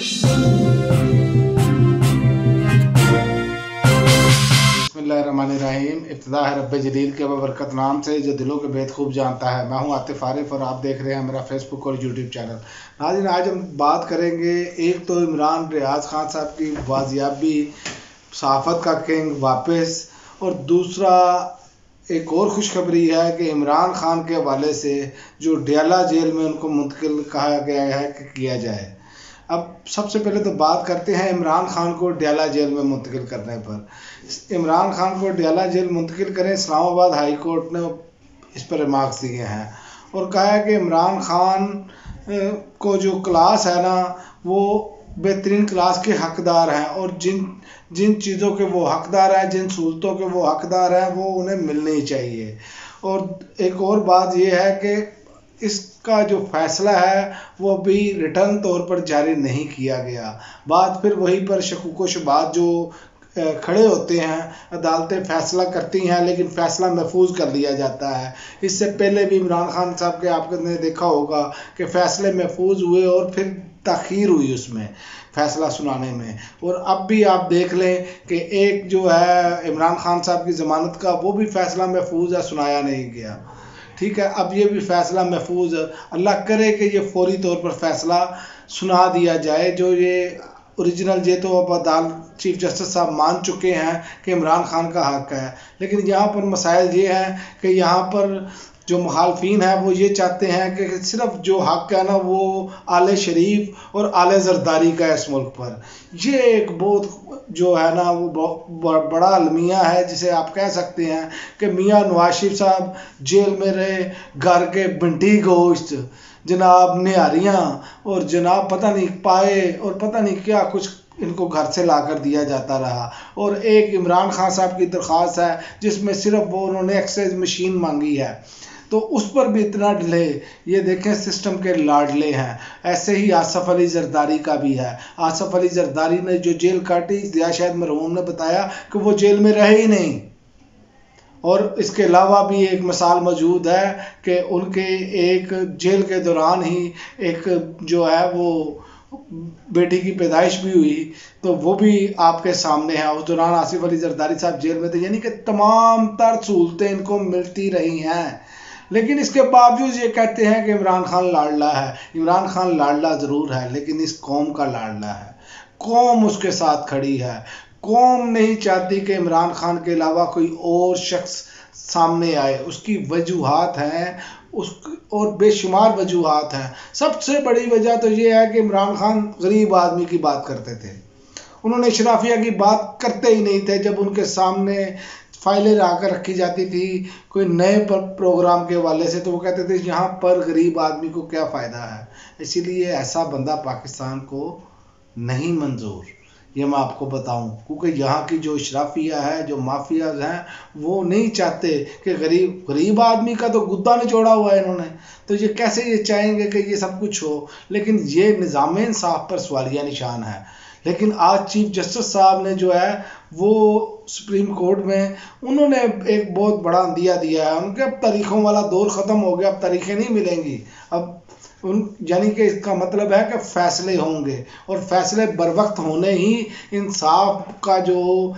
बिस्मिल्लाहिर्रहमानिर्रहीम। इब्तिदा है रब्बे जलील के बरकत नाम से जो दिलों के भेद खूब जानता है। मैं हूं आतिफ आरिफ और आप देख रहे हैं मेरा फेसबुक और यूट्यूब चैनल। नाज़रीन, आज हम बात करेंगे, एक तो इमरान रियाज खान साहब की बाजियाबी, सहाफ़त का किंग वापस, और दूसरा एक और खुशखबरी है कि इमरान खान के हवाले से जो डयाला जेल में उनको मुंतकिल कहा गया है कि किया जाए। अब सबसे पहले तो बात करते हैं इमरान खान को डयाला जेल में मुंतकिल करने पर। इमरान खान को डयाला जेल मुंतकिल करें, इस्लामाबाद हाई कोर्ट ने इस पर रिमार्क्स दिए हैं और कहा है कि इमरान खान को जो क्लास है ना, वो बेहतरीन क्लास के हकदार हैं और जिन चीज़ों के वो हकदार हैं, जिन सहूलतों के वो हकदार हैं, वो उन्हें मिलनी चाहिए। और एक और बात ये है कि इसका जो फैसला है वो अभी रिटर्न तौर पर जारी नहीं किया गया। बात फिर वहीं पर शकूक व शुबहात जो खड़े होते हैं, अदालतें फैसला करती हैं लेकिन फ़ैसला महफूज कर लिया जाता है। इससे पहले भी इमरान खान साहब के आपने देखा होगा कि फ़ैसले महफूज हुए और फिर ताख़ीर हुई उसमें फ़ैसला सुनाने में। और अब भी आप देख लें कि एक जो है इमरान खान साहब की ज़मानत का, वो भी फ़ैसला महफूज है, सुनाया नहीं गया। ठीक है, अब ये भी फ़ैसला महफूज, अल्लाह करे कि ये फौरी तौर पर फ़ैसला सुना दिया जाए। जो ये ओरिजिनल जे तो अब अदालत चीफ जस्टिस साहब मान चुके हैं कि इमरान खान का हक़ है, लेकिन यहाँ पर मसाइल ये हैं कि यहाँ पर जो मुखालफीन है वो ये चाहते हैं कि सिर्फ जो हक़ है ना वो आले शरीफ और आले ज़रदारी का है इस मुल्क पर। ये एक बहुत जो है ना वो बड़ा अलमिया है, जिसे आप कह सकते हैं कि मियाँ नवाज शरीफ साहब जेल में रहे, घर के भिंडी गोश्त, जनाब निहारियाँ और जनाब पता नहीं पाए और पता नहीं क्या कुछ इनको घर से लाकर दिया जाता रहा। और एक इमरान खान साहब की दरख्वास्त है जिसमें सिर्फ वो उन्होंने एक्सरसाइज मशीन मांगी है, तो उस पर भी इतना डिले। ये देखें, सिस्टम के लाडले हैं। ऐसे ही आसफ़ अली ज़रदारी का भी है। आसफ़ अली ज़रदारी ने जो जेल काटी, ज़िया शाहिद मरहूम ने बताया कि वो जेल में रहे ही नहीं। और इसके अलावा भी एक मिसाल मौजूद है कि उनके एक जेल के दौरान ही एक जो है वो बेटी की पैदाइश भी हुई, तो वो भी आपके सामने है। उस दौरान आसिफ अली ज़रदारी साहब जेल में थे, यानी कि तमाम तर सहूलतें इनको मिलती रही हैं। लेकिन इसके बावजूद ये कहते हैं कि इमरान खान लाडला है। इमरान खान लाडला ज़रूर है, लेकिन इस कौम का लाडला है। कौम उसके साथ खड़ी है। कौम नहीं चाहती कि इमरान खान के अलावा कोई और शख्स सामने आए। उसकी वजूहात हैं, और बेशुमार वजूहात हैं। सबसे बड़ी वजह तो ये है कि इमरान खान गरीब आदमी की बात करते थे। उन्होंने शराफिया की बात करते ही नहीं थे। जब उनके सामने फाइलें आकर रखी जाती थी कोई नए प्रोग्राम के हवाले से, तो वो कहते थे यहाँ पर गरीब आदमी को क्या फ़ायदा है। इसीलिए ऐसा बंदा पाकिस्तान को नहीं मंजूर, ये मैं आपको बताऊं, क्योंकि यहाँ की जो शराफिया है, जो माफियाज हैं, वो नहीं चाहते कि गरीब आदमी का तो गुद्दा निचोड़ा हुआ है इन्होंने, तो ये कैसे ये चाहेंगे कि ये सब कुछ हो। लेकिन ये निज़ाम इंसाफ पर सवालिया निशान है। लेकिन आज चीफ जस्टिस साहब ने जो है वो सुप्रीम कोर्ट में उन्होंने एक बहुत बड़ा अंदिया दिया है। उनके अब तारीखों वाला दौर ख़त्म हो गया, अब तारीखें नहीं मिलेंगी। अब यानी कि इसका मतलब है कि फ़ैसले होंगे, और फ़ैसले बर वक्त होने ही इंसाफ का जो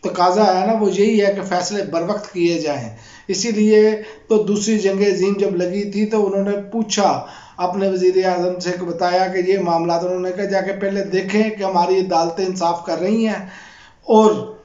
तकाजा है ना, वो यही है कि फ़ैसले बर वक्त किए जाएं। इसीलिए तो दूसरी जंग अज़ीम जब लगी थी तो उन्होंने पूछा अपने वज़ीर आज़म से, बताया कि ये मामला, तो उन्होंने कहा जाके पहले देखें कि हमारी अदालतें इंसाफ कर रही हैं और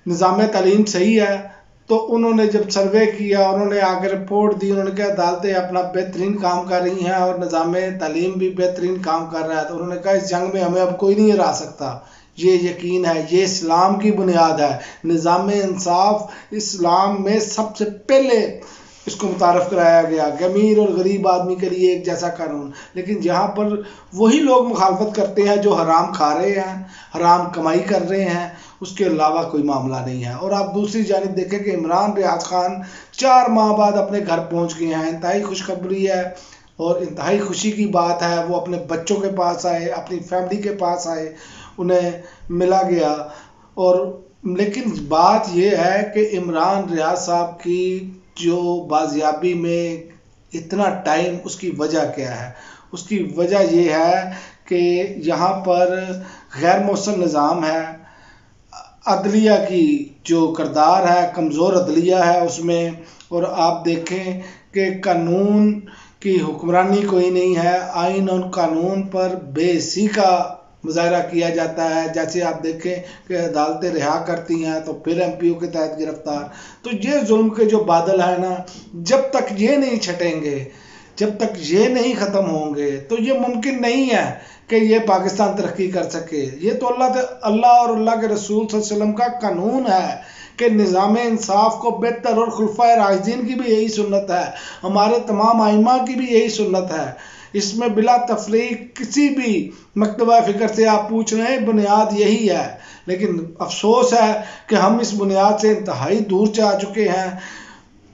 निज़ाम तालीम सही है। तो उन्होंने जब सर्वे किया, उन्होंने आकर रिपोर्ट दी, उन्होंने कहा अदालतें अपना बेहतरीन काम कर रही हैं और निज़ाम तालीम भी बेहतरीन काम कर रहा है। तो उन्होंने कहा इस जंग में हमें अब कोई नहीं हरा सकता, ये यकीन है। ये इस्लाम की बुनियाद है। निज़ाम इंसाफ इस्लाम में सबसे पहले इसको मुतारफ़ कराया गया कि अमीर और गरीब आदमी के लिए एक जैसा कानून। लेकिन यहाँ पर वही लोग मुखालफत करते हैं जो हराम खा रहे हैं, हराम कमाई कर रहे हैं, उसके अलावा कोई मामला नहीं है। और आप दूसरी जानिब देखें कि इमरान रियाज खान 4 माह बाद अपने घर पहुँच गए हैं। इंतहाई खुशखबरी है और इंतहाई खुशी की बात है। वो अपने बच्चों के पास आए, अपनी फैमिली के पास आए, उन्हें मिला गया। और लेकिन बात यह है कि इमरान रियाज साहब की जो बाजियाबी में इतना टाइम, उसकी वजह क्या है? उसकी वजह यह है कि यहाँ पर गैर मौसर निज़ाम है, अदलिया की जो किरदार है कमज़ोर अदलिया है उसमें, और आप देखें कि कानून की हुक्मरानी कोई नहीं है, आइन और कानून पर बेहिस्सी का मुजाहरा किया जाता है। जैसे आप देखें कि अदालतें रिहा करती हैं तो फिर एमपीओ के तहत गिरफ्तार। तो ये जुल्म के जो बादल है ना, जब तक ये नहीं छटेंगे, जब तक ये नहीं ख़त्म होंगे तो ये मुमकिन नहीं है कि ये पाकिस्तान तरक्की कर सके। ये तो अल्लाह और अल्लाह के रसूल सल्लल्लाहु अलैहि वसल्लम का कानून है कि निज़ाम इंसाफ को बेहतर, और खुलफाए राशिदीन की भी यही सुन्नत है, हमारे तमाम आइमा की भी यही सुन्नत है। इसमें बिला तफरीक किसी भी मकतबा फ़िक्र से आप पूछ रहे हैं, बुनियाद यही है। लेकिन अफसोस है कि हम इस बुनियाद से इंतहाई दूर जा चुके हैं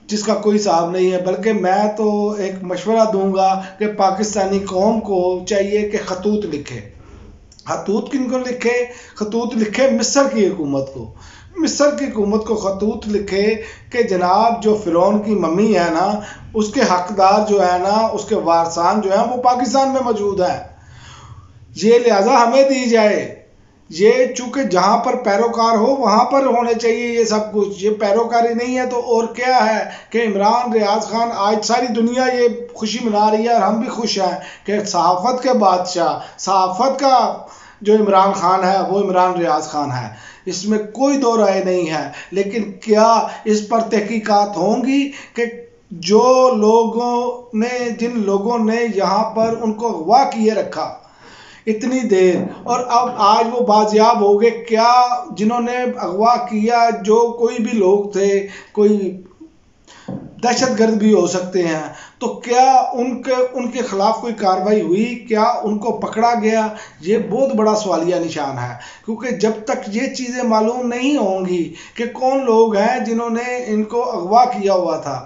जिसका कोई हिसाब नहीं है। बल्कि मैं तो एक मशवरा दूंगा कि पाकिस्तानी कौम को चाहिए कि खतूत लिखे। खतूत किनको लिखे? खतूत लिखे मिस्र की हुकूमत को। मिस्र की हुकूमत को खतूत लिखे कि जनाब जो फ़िरौन की मम्मी है ना, उसके हकदार जो है ना, उसके वारसान जो हैं वो पाकिस्तान में मौजूद हैं, ये लिहाजा हमें दी जाए। ये चूँकि जहाँ पर पैरोकार हो वहाँ पर होने चाहिए ये सब कुछ। ये पैरोकारी नहीं है तो और क्या है कि इमरान रियाज खान, आज सारी दुनिया ये खुशी मना रही है और हम भी खुश हैं कि सहाफ़त के बादशाह, सहाफ़त का जो इमरान खान है वो इमरान रियाज खान है, इसमें कोई दो राय नहीं है। लेकिन क्या इस पर तहकीकात होंगी कि जो लोगों ने, जिन लोगों ने यहाँ पर उनको अगवा किए रखा इतनी देर, और अब आज वो बाजियाब हो गए, क्या जिन्होंने अगवा किया, जो कोई भी लोग थे, कोई दहशतगर्द भी हो सकते हैं, तो क्या उनके खिलाफ कोई कार्रवाई हुई? क्या उनको पकड़ा गया? ये बहुत बड़ा सवालिया निशान है, क्योंकि जब तक ये चीज़ें मालूम नहीं होंगी कि कौन लोग हैं जिन्होंने इनको अगवा किया हुआ था,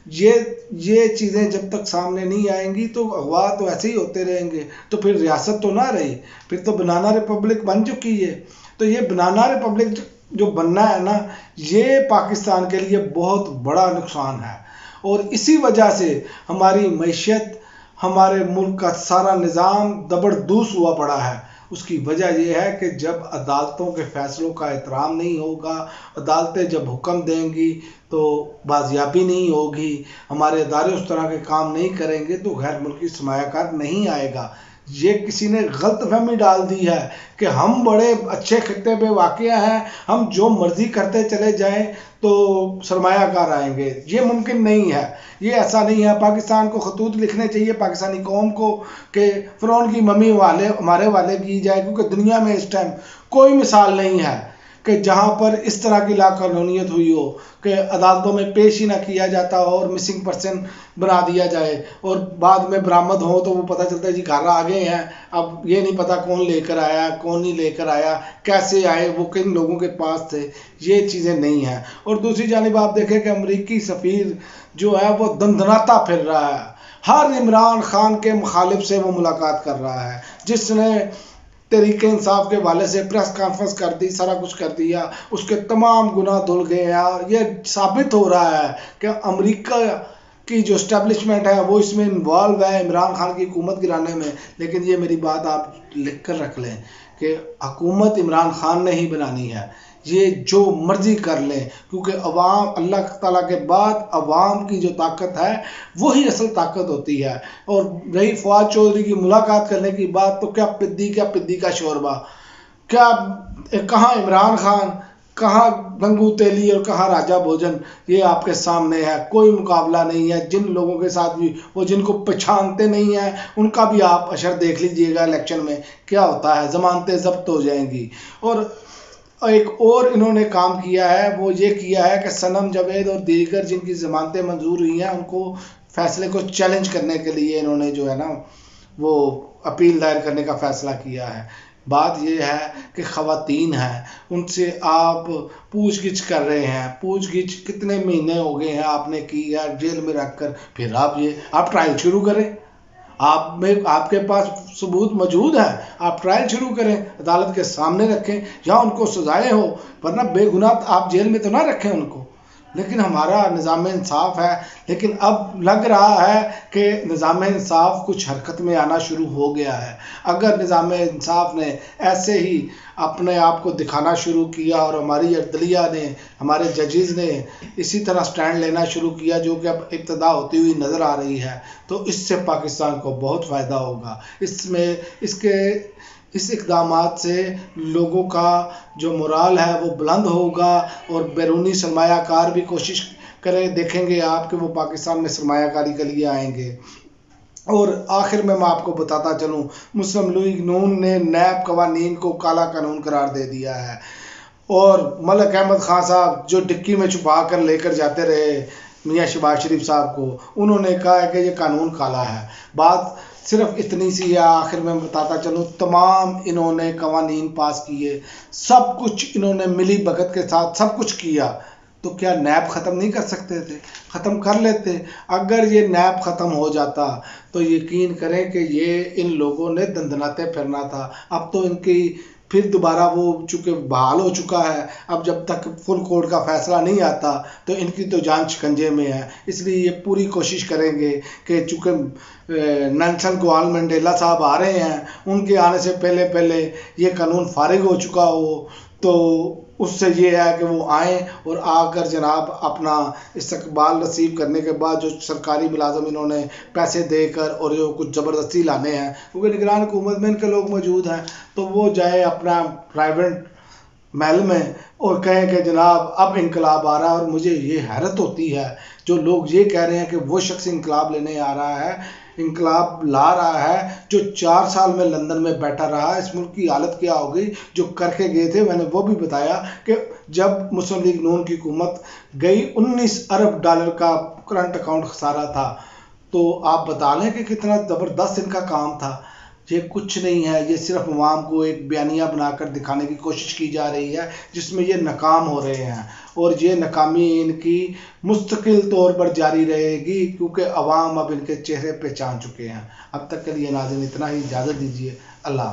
ये चीज़ें जब तक सामने नहीं आएंगी तो अगवा तो ऐसे ही होते रहेंगे। तो फिर रियासत तो ना रही, फिर तो बनाना रिपब्लिक बन चुकी है। तो ये बनाना रिपब्लिक जो बनना है ना, ये पाकिस्तान के लिए बहुत बड़ा नुकसान है। और इसी वजह से हमारी मैशत, हमारे मुल्क का सारा निज़ाम दबरदूस हुआ पड़ा है। उसकी वजह यह है कि जब अदालतों के फैसलों का एहतराम नहीं होगा, अदालतें जब हुक्म देंगी तो बाजियाबी नहीं होगी, हमारे इदारे उस तरह के काम नहीं करेंगे तो गैर मुल्की सरमायाकार नहीं आएगा। ये किसी ने गलतफहमी डाल दी है कि हम बड़े अच्छे खित्ते पे वाक़या हैं, हम जो मर्ज़ी करते चले जाएं तो सरमायाकार आएंगे। ये मुमकिन नहीं है, ये ऐसा नहीं है। पाकिस्तान को खतूत लिखने चाहिए पाकिस्तानी कौम को कि फ़िरौन की मम्मी वाले हमारे वाले की जाए, क्योंकि दुनिया में इस टाइम कोई मिसाल नहीं है कि जहाँ पर इस तरह की लाकानूनियत हुई हो कि अदालतों में पेश ही ना किया जाता हो और मिसिंग पर्सन बना दिया जाए, और बाद में बरामद हो तो वो पता चलता है जी घर आ गए हैं, अब ये नहीं पता कौन लेकर आया, कौन नहीं लेकर आया, कैसे आए, वो किन लोगों के पास थे। ये चीज़ें नहीं हैं। और दूसरी जानिब आप देखें कि अमरीकी सफ़ीर जो है वो दंदनाता फिर रहा है, हर इमरान खान के मुखालिफ से वो मुलाकात कर रहा है, जिसने तहरीक इंसाफ के वाले से प्रेस कॉन्फ्रेंस कर दी, सारा कुछ कर दिया, उसके तमाम गुनाह धुल गए हैं। ये साबित हो रहा है कि अमेरिका की जो इस्टेब्लिशमेंट है वो इसमें इन्वॉल्व है इमरान खान की हुकूमत गिराने में। लेकिन ये मेरी बात आप लिख कर रख लें कि हुकूमत इमरान खान ने ही बनानी है, ये जो मर्जी कर लें, क्योंकि अवाम, अल्लाह ताला के बाद अवाम की जो ताकत है वही असल ताकत होती है। और रही फवाद चौधरी की मुलाकात करने की बात, तो क्या पिद्दी का शोरबा, क्या कहाँ इमरान खान, कहाँ गंगू तेली और कहाँ राजा भोजन, ये आपके सामने है, कोई मुकाबला नहीं है। जिन लोगों के साथ भी वो जिनको पहचानते नहीं हैं उनका भी आप असर देख लीजिएगा इलेक्शन में क्या होता है, ज़मानतें ज़ब्त हो जाएंगी। और एक और इन्होंने काम किया है, वो ये किया है कि सनम जावेद और दीगर जिनकी ज़मानतें मंजूर हुई हैं उनको फैसले को चैलेंज करने के लिए इन्होंने जो है ना वो अपील दायर करने का फ़ैसला किया है। बात यह है कि ख़वातीन हैं, उनसे आप पूछगिछ कर रहे हैं, पूछगिछ कितने महीने हो गए हैं आपने की है जेल में रख कर, फिर आप ट्रायल शुरू करें, आपके पास सबूत मौजूद है, आप ट्रायल शुरू करें, अदालत के सामने रखें, या उनको सजाएं हो, वरना बेगुनाह आप जेल में तो ना रखें उनको। लेकिन हमारा निज़ाम इंसाफ है। लेकिन अब लग रहा है कि निज़ाम इंसाफ कुछ हरकत में आना शुरू हो गया है। अगर निज़ाम इंसाफ ने ऐसे ही अपने आप को दिखाना शुरू किया और हमारी अदलिया ने, हमारे जजेस ने इसी तरह स्टैंड लेना शुरू किया, जो कि अब इब्तदा होती हुई नज़र आ रही है, तो इससे पाकिस्तान को बहुत फ़ायदा होगा। इस इक़दामात से लोगों का जो मोराल है वो बुलंद होगा और बैरूनी सरमायाकार भी कोशिश करें, देखेंगे आप कि वो पाकिस्तान में सरमायाकारी के लिए आएंगे। और आखिर में मैं आपको बताता चलूँ, मुस्लिम लीग नून ने नैब कवानीन को काला कानून करार दे दिया है। और मलिक अहमद खान साहब जो डिक्की में छुपा कर लेकर जाते रहे मियाँ शहबाज शरीफ साहब को, उन्होंने कहा है कि ये कानून काला है। बात सिर्फ इतनी सी है, आखिर में बताता चलूँ, तमाम इन्होंने कवानीन पास किए, सब कुछ इन्होंने मिली भगत के साथ सब कुछ किया, तो क्या नैब ख़त्म नहीं कर सकते थे? ख़त्म कर लेते। अगर ये नैब ख़त्म हो जाता तो यकीन करें कि ये इन लोगों ने दंदनाते फिरना था। अब तो इनकी फिर दोबारा वो चूँकि बहाल हो चुका है, अब जब तक फुल कोर्ट का फैसला नहीं आता तो इनकी तो जान शिकंजे में है। इसलिए ये पूरी कोशिश करेंगे कि चूँकि नेल्सन गोपाल मंडेला साहब आ रहे हैं, उनके आने से पहले पहले ये कानून फारिग हो चुका हो, तो उससे ये है कि वो आएँ और आकर जनाब अपना इस्तकबाल रिसीव करने के बाद जो सरकारी मुलाजम इन्होंने पैसे देकर और जो कुछ ज़बरदस्ती लाने हैं, क्योंकि निगरान हुकूमत में इनके लोग मौजूद हैं, तो वो जाए अपना प्राइवेट महल में और कहें कि जनाब अब इनकलाब आ रहा है। और मुझे ये हैरत होती है जो लोग ये कह रहे हैं कि वो शख्स इनकलाब लेने आ रहा है, इनकलाब ला रहा है जो 4 साल में लंदन में बैठा रहा। इस मुल्क की हालत क्या हो गई जो करके गए थे, मैंने वो भी बताया कि जब मुस्लिम लीग नून की हुकूमत गई 19 अरब डॉलर का करंट अकाउंट खसारा था, तो आप बता लें कि कितना ज़बरदस्त इनका काम था। ये कुछ नहीं है, ये सिर्फ अवाम को एक बयानिया बनाकर दिखाने की कोशिश की जा रही है, जिसमें ये नाकाम हो रहे हैं। और ये नाकामी इनकी मुस्तकिल तौर पर जारी रहेगी, क्योंकि अवाम अब इनके चेहरे पहचान चुके हैं। अब तक के लिए नाज़रीन इतना ही, इजाज़त दीजिए। अल्लाह।